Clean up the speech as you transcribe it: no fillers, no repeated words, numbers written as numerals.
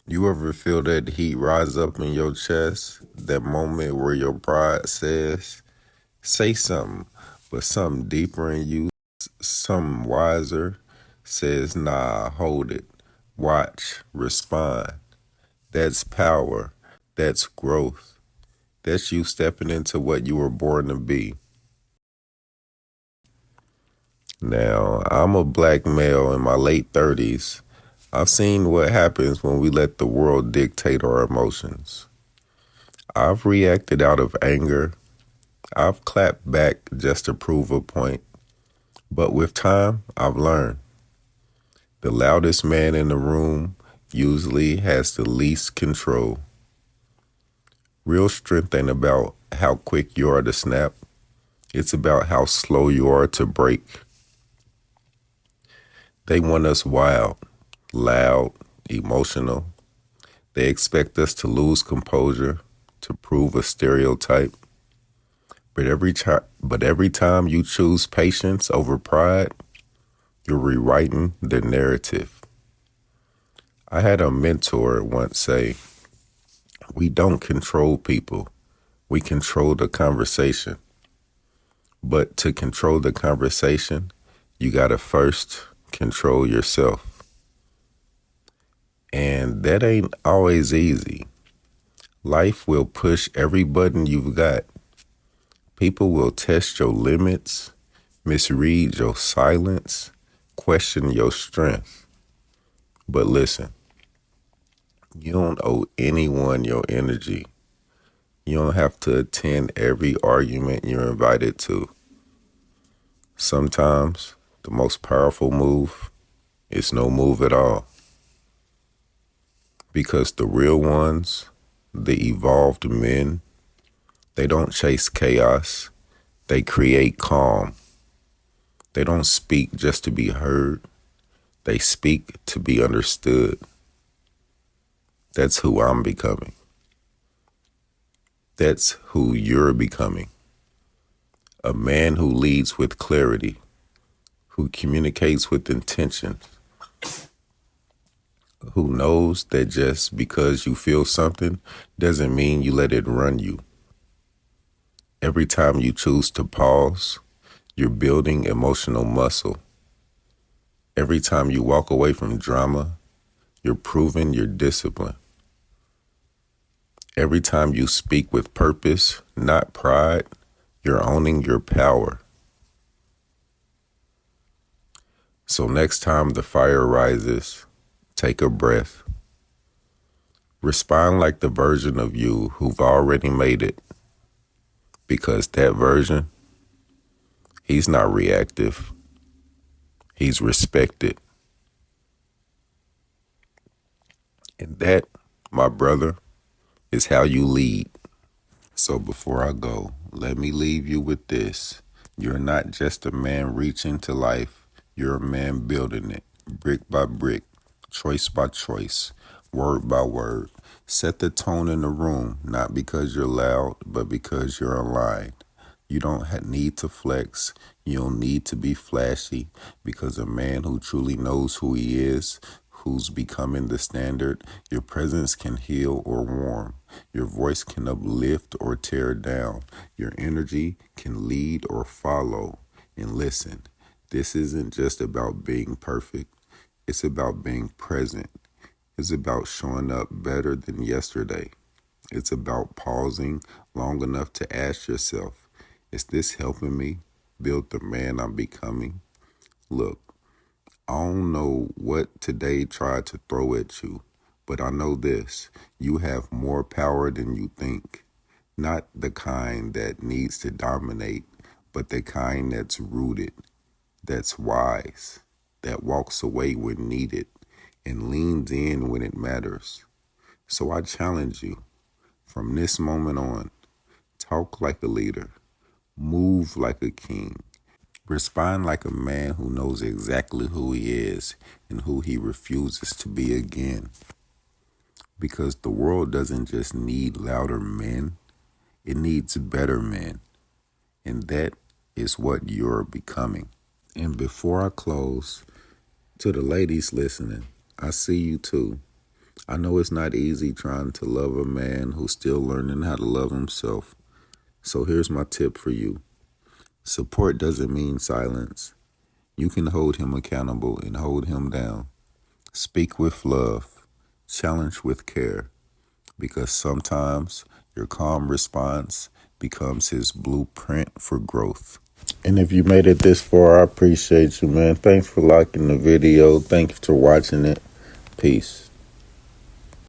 You ever feel that heat rise up in your chest? That moment where your pride says, say something, but something deeper in you, something wiser, says, nah, hold it. Watch, respond. That's power. That's growth. That's you stepping into what you were born to be. Now, I'm a black male in my late 30s. I've seen what happens when we let the world dictate our emotions. I've reacted out of anger. I've clapped back just to prove a point. But with time, I've learned the loudest man in the room usually has the least control. Real strength ain't about how quick you are to snap, it's about how slow you are to break. They want us wild, loud, emotional. They expect us to lose composure, to prove a stereotype. But every time you choose patience over pride, you're rewriting the narrative. I had a mentor once say, we don't control people, we control the conversation. But to control the conversation, you gotta first control yourself. And that ain't always easy. Life will push every button you've got. People will test your limits, misread your silence, question your strength. But listen, you don't owe anyone your energy. You don't have to attend every argument you're invited to. Sometimes the most powerful move is no move at all. Because the real ones, the evolved men, they don't chase chaos. They create calm. They don't speak just to be heard. They speak to be understood. That's who I'm becoming. That's who you're becoming. A man who leads with clarity, who communicates with intention, who knows that just because you feel something doesn't mean you let it run you. Every time you choose to pause, you're building emotional muscle. Every time you walk away from drama, you're proving your discipline. Every time you speak with purpose, not pride, you're owning your power. So next time the fire rises, take a breath. Respond like the version of you who've already made it. Because that version, he's not reactive. He's respected. And that, my brother, is how you lead. So before I go, let me leave you with this. You're not just a man reaching to life. You're a man building it, brick by brick, choice by choice, word by word. Set the tone in the room, not because you're loud, but because you're aligned. You don't need to flex. You don't need to be flashy because a man who truly knows who he is, who's becoming the standard, your presence can heal or warm. Your voice can uplift or tear down. Your energy can lead or follow. And listen, this isn't just about being perfect. It's about being present. It's about showing up better than yesterday. It's about pausing long enough to ask yourself, is this helping me build the man I'm becoming? Look, I don't know what today tried to throw at you, but I know this. You have more power than you think. Not the kind that needs to dominate, but the kind that's rooted, that's wise, that walks away when needed, and leans in when it matters. So I challenge you, from this moment on, talk like a leader, move like a king, respond like a man who knows exactly who he is and who he refuses to be again. Because the world doesn't just need louder men, it needs better men. And that is what you're becoming. And before I close, to the ladies listening, I see you too. I know it's not easy trying to love a man who's still learning how to love himself. So here's my tip for you. Support doesn't mean silence. You can hold him accountable and hold him down. Speak with love. Challenge with care. Because sometimes your calm response becomes his blueprint for growth. And if you made it this far, I appreciate you, man. Thanks for liking the video. Thanks for watching it. Peace.